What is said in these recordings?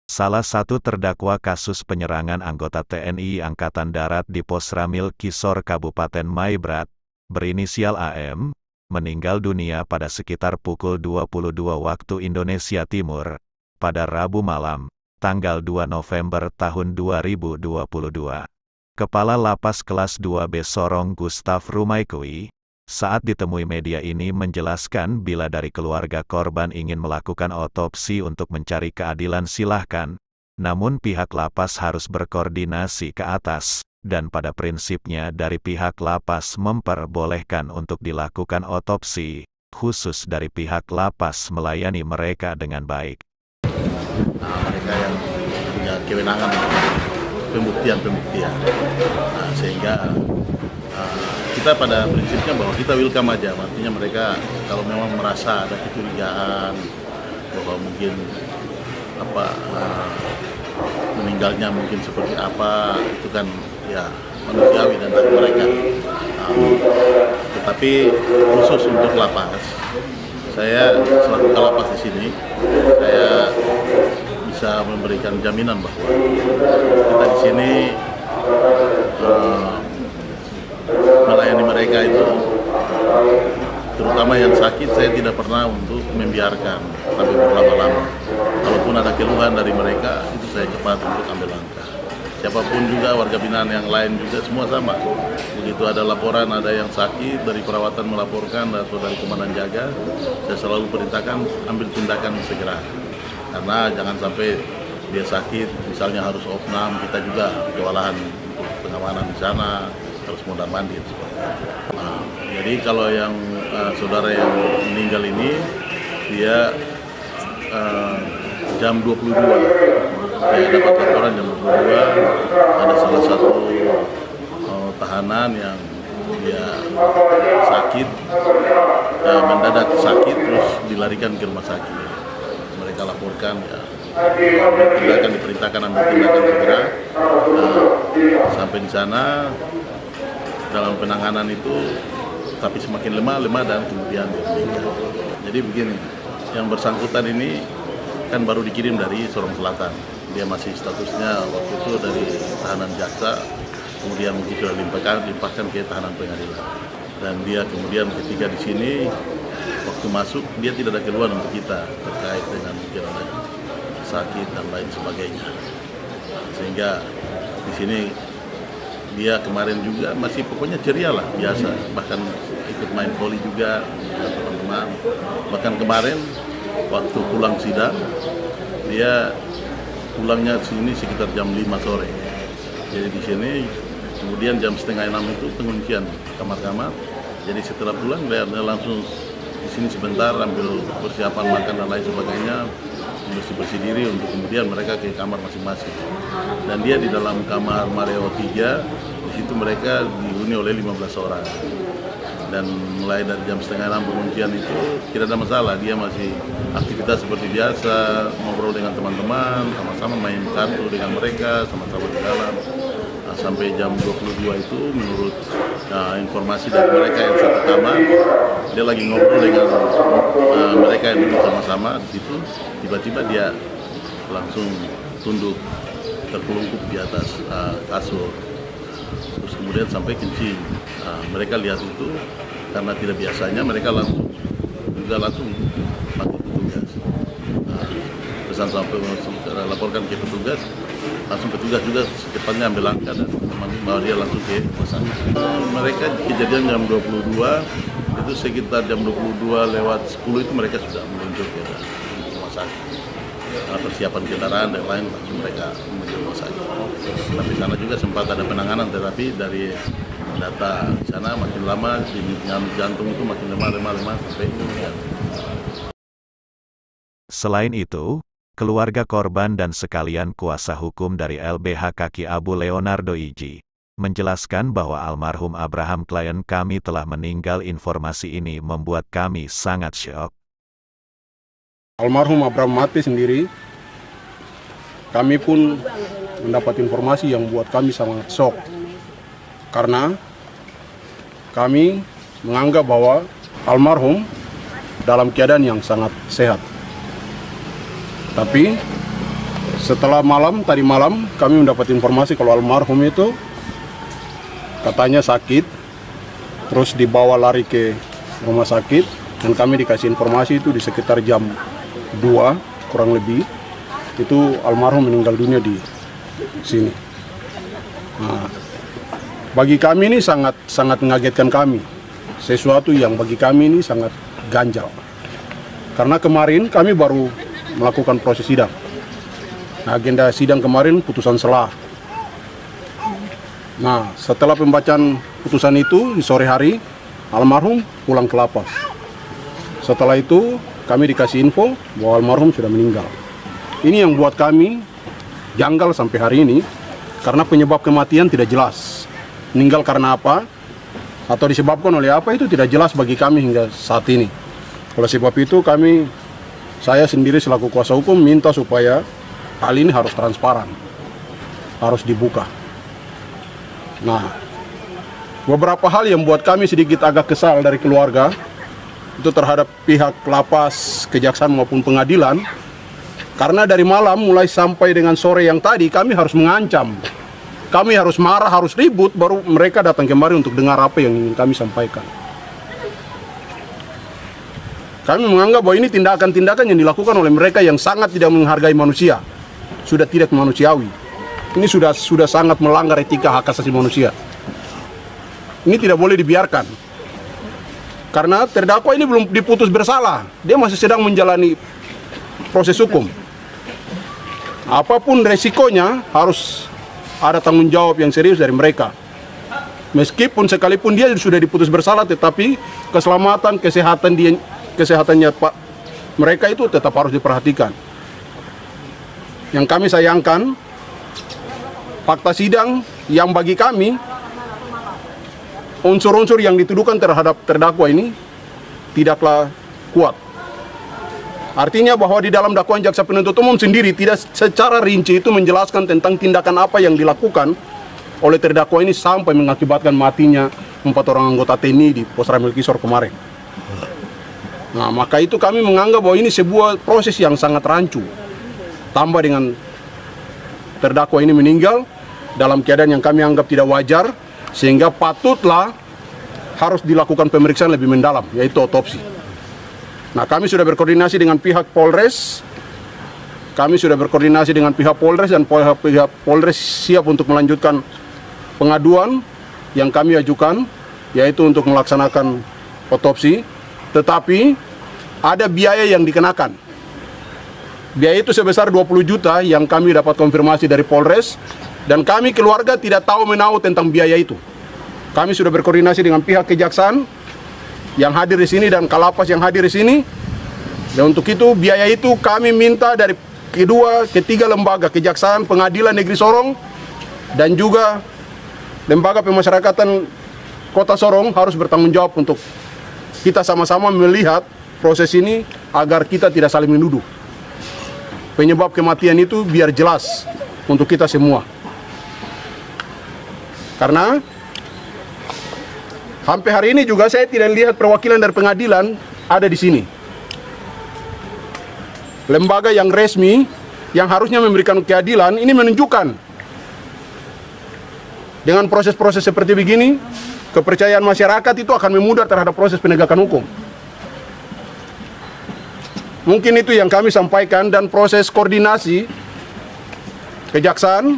Salah satu terdakwa kasus penyerangan anggota TNI Angkatan Darat di Pos Ramil Kisor Kabupaten Maibrat, berinisial AM, meninggal dunia pada sekitar pukul 22 waktu Indonesia Timur, pada Rabu malam, tanggal 2 November tahun 2022. Kepala Lapas Kelas 2B Sorong Gustav Rumaikui, saat ditemui media ini menjelaskan bila dari keluarga korban ingin melakukan otopsi untuk mencari keadilan silahkan, namun pihak lapas harus berkoordinasi ke atas, dan pada prinsipnya dari pihak lapas memperbolehkan untuk dilakukan otopsi, khusus dari pihak lapas melayani mereka dengan baik. Mereka yang punya kewenangan pembuktian, sehingga kita pada prinsipnya bahwa kita welcome aja, artinya mereka kalau memang merasa ada kecurigaan bahwa mungkin meninggalnya mungkin seperti apa, itu kan ya manusiawi dan hak mereka. Tetapi khusus untuk lapas, saya selaku kalapas di sini, saya bisa memberikan jaminan bahwa kita di sini melayani mereka itu, terutama yang sakit, saya tidak pernah untuk membiarkan sampai berlama-lama. Kalaupun ada keluhan dari mereka, itu saya cepat untuk ambil langkah. Siapapun juga, warga binaan yang lain juga, semua sama. Begitu ada laporan, ada yang sakit, dari perawatan melaporkan atau dari komandan jaga, saya selalu perintahkan ambil tindakan segera. Karena jangan sampai dia sakit, misalnya harus opnam, kita juga kewalahan untuk pengamanan di sana, harus mondar mandir. Jadi kalau yang saudara yang meninggal ini, dia jam 22, saya dapat laporan jam 22, ada salah satu tahanan yang dia sakit, mendadak sakit, terus dilarikan ke rumah sakit. Mereka laporkan, ya, tindakan diperintahkan ambil tindakan segera. Sampai di sana, dalam penanganan itu, tapi semakin lemah dan kemudian dia meninggal. Jadi begini, yang bersangkutan ini kan baru dikirim dari Sorong Selatan. Dia masih statusnya waktu itu dari tahanan jaksa, kemudian mungkin sudah dilimpahkan ke tahanan pengadilan. Dan dia kemudian ketika di sini, waktu masuk dia tidak ada keluhan untuk kita terkait dengan gejala sakit dan lain sebagainya. Sehingga di sini dia kemarin juga masih pokoknya ceria lah, biasa, bahkan ikut main voli juga dengan teman-teman. Bahkan kemarin waktu pulang sidang, dia pulangnya sini sekitar jam 5 sore. Jadi di sini kemudian jam 5:30 itu penguncian kamar-kamar. Jadi setelah pulang dia langsung di sini sebentar ambil persiapan makan dan lain sebagainya, bersih-bersih diri untuk kemudian mereka ke kamar masing-masing. Dan dia di dalam kamar Mareo 3, di situ mereka dihuni oleh 15 orang. Dan mulai dari jam 5:30 penguncian itu tidak ada masalah, dia masih aktivitas seperti biasa, ngobrol dengan teman-teman, sama-sama main kartu dengan mereka, sama-sama di dalam. Sampai jam 22 itu menurut informasi dari mereka yang satu kamar, dia lagi ngobrol dengan mereka yang duduk sama-sama di situ, tiba-tiba dia langsung tunduk terpelungkup di atas kasur, terus kemudian sampai kencing. Mereka lihat itu, karena tidak biasanya mereka langsung panggil petugas. Pesan sampai laporkan ke petugas, langsung petugas juga secepatnya ambil langkah dan bawa dia langsung ke rumah sakit. Mereka kejadian jam 22, itu sekitar jam 22:10 itu mereka sudah meluncur ke rumah sakit. Karena persiapan kendaraan dan lain, langsung mereka menuju rumah sakit. Tapi sana juga sempat ada penanganan, tetapi dari data di sana makin lama jantung itu makin lemah sampai meninggal. Selain itu, keluarga korban dan sekalian kuasa hukum dari LBH Kaki Abu Leonardo Iji menjelaskan bahwa almarhum Abraham klien kami telah meninggal. Informasi ini membuat kami sangat syok. Almarhum Abraham mati sendiri, kami pun mendapat informasi yang membuat kami sangat syok. Karena kami menganggap bahwa almarhum dalam keadaan yang sangat sehat. Tapi Setelah tadi malam kami mendapat informasi kalau almarhum itu katanya sakit, terus dibawa lari ke rumah sakit, dan kami dikasih informasi itu di sekitar jam 2 kurang lebih, itu almarhum meninggal dunia di sini. Nah, bagi kami ini sangat mengagetkan kami, sesuatu yang bagi kami ini sangat ganjal. Karena kemarin kami baru melakukan proses sidang. Nah, agenda sidang kemarin putusan selah. Nah, setelah pembacaan putusan itu di sore hari, almarhum pulang ke lapas. Setelah itu kami dikasih info bahwa almarhum sudah meninggal. Ini yang buat kami janggal sampai hari ini, karena penyebab kematian tidak jelas. Meninggal karena apa atau disebabkan oleh apa itu tidak jelas bagi kami hingga saat ini. Oleh sebab itu saya sendiri selaku kuasa hukum minta supaya hal ini harus transparan, harus dibuka. Nah, beberapa hal yang buat kami sedikit agak kesal dari keluarga itu terhadap pihak lapas, kejaksaan maupun pengadilan, karena dari malam mulai sampai dengan sore yang tadi kami harus mengancam, kami harus marah, harus ribut, baru mereka datang kemari untuk dengar apa yang ingin kami sampaikan. Kami menganggap bahwa ini tindakan-tindakan yang dilakukan oleh mereka yang sangat tidak menghargai manusia, sudah tidak manusiawi. Ini sudah sangat melanggar etika hak asasi manusia. Ini tidak boleh dibiarkan. Karena terdakwa ini belum diputus bersalah, dia masih sedang menjalani proses hukum. Apapun resikonya harus ada tanggung jawab yang serius dari mereka. Meskipun sekalipun dia sudah diputus bersalah, tetapi keselamatan, kesehatannya mereka itu tetap harus diperhatikan. Yang kami sayangkan, fakta sidang yang bagi kami unsur-unsur yang dituduhkan terhadap terdakwa ini tidaklah kuat. Artinya bahwa di dalam dakwaan jaksa penuntut umum sendiri tidak secara rinci itu menjelaskan tentang tindakan apa yang dilakukan oleh terdakwa ini sampai mengakibatkan matinya 4 orang anggota TNI di Pos Ramil Kisor kemarin. Nah, maka itu kami menganggap bahwa ini sebuah proses yang sangat rancu. Tambah dengan terdakwa ini meninggal dalam keadaan yang kami anggap tidak wajar, sehingga patutlah harus dilakukan pemeriksaan lebih mendalam, yaitu otopsi. Nah, kami sudah berkoordinasi dengan pihak Polres, dan pihak Polres siap untuk melanjutkan pengaduan yang kami ajukan, yaitu untuk melaksanakan otopsi, tetapi ada biaya yang dikenakan. Biaya itu sebesar 20 juta yang kami dapat konfirmasi dari Polres, dan kami keluarga tidak tahu menahu tentang biaya itu. Kami sudah berkoordinasi dengan pihak kejaksaan yang hadir di sini dan Kalapas yang hadir di sini. Dan untuk itu biaya itu kami minta dari ketiga lembaga, Kejaksaan, Pengadilan Negeri Sorong, dan juga Lembaga Pemasyarakatan Kota Sorong harus bertanggung jawab untuk kita sama-sama melihat proses ini agar kita tidak saling menuduh. Penyebab kematian itu biar jelas untuk kita semua. Karena sampai hari ini juga saya tidak lihat perwakilan dari pengadilan ada di sini. Lembaga yang resmi yang harusnya memberikan keadilan ini menunjukkan dengan proses-proses seperti begini, kepercayaan masyarakat itu akan memudar terhadap proses penegakan hukum. Mungkin itu yang kami sampaikan, dan proses koordinasi kejaksaan,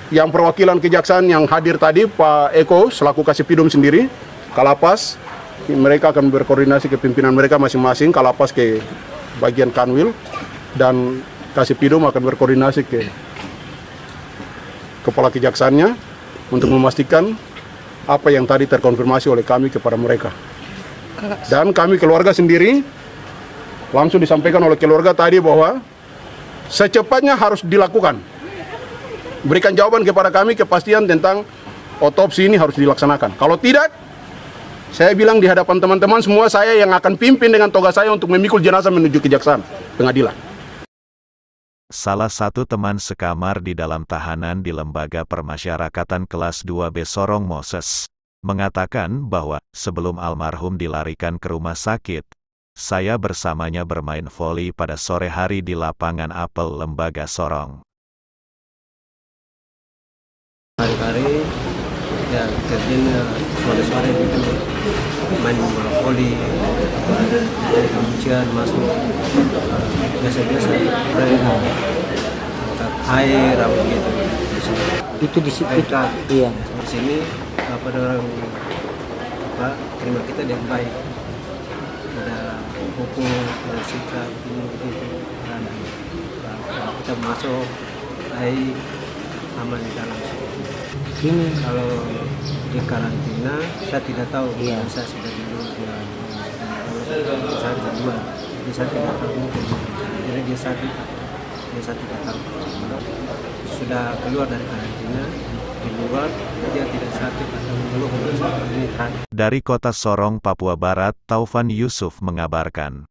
yang perwakilan kejaksaan yang hadir tadi, Pak Eko selaku Kasipidum sendiri, Kalapas, mereka akan berkoordinasi ke pimpinan mereka masing-masing, Kalapas ke bagian Kanwil, dan Kasipidum akan berkoordinasi ke kepala kejaksaannya untuk memastikan apa yang tadi terkonfirmasi oleh kami kepada mereka. Dan kami keluarga sendiri, langsung disampaikan oleh keluarga tadi bahwa secepatnya harus dilakukan. Berikan jawaban kepada kami, kepastian tentang otopsi ini harus dilaksanakan. Kalau tidak, saya bilang di hadapan teman-teman semua, saya yang akan pimpin dengan toga saya untuk memikul jenazah menuju kejaksaan pengadilan. Salah satu teman sekamar di dalam tahanan di Lembaga Permasyarakatan Kelas 2B Sorong Moses mengatakan bahwa sebelum almarhum dilarikan ke rumah sakit, saya bersamanya bermain voli pada sore hari di lapangan apel Lembaga Sorong. Hari-hari ya kerjanya sore-sore gitu main bola voli, hujan masuk biasa-biasa angkat air apa gitu. Itu di situ. Iya. Di sini apa orang terima kita dengan baik. Ada hukum, ada sikap begitu. Dan kalau kita masuk air aman di dalam. Ini Kalau di karantina saya tidak tahu. Iya. Saya sudah di luar. Saya di luar. Jadi saya tidak tahu. Jadi dia saya tidak tahu. Sudah keluar dari karantina di luar dia tidak sakit atau mengeluh. Dari kota Sorong, Papua Barat, Taufan Yusuf mengabarkan.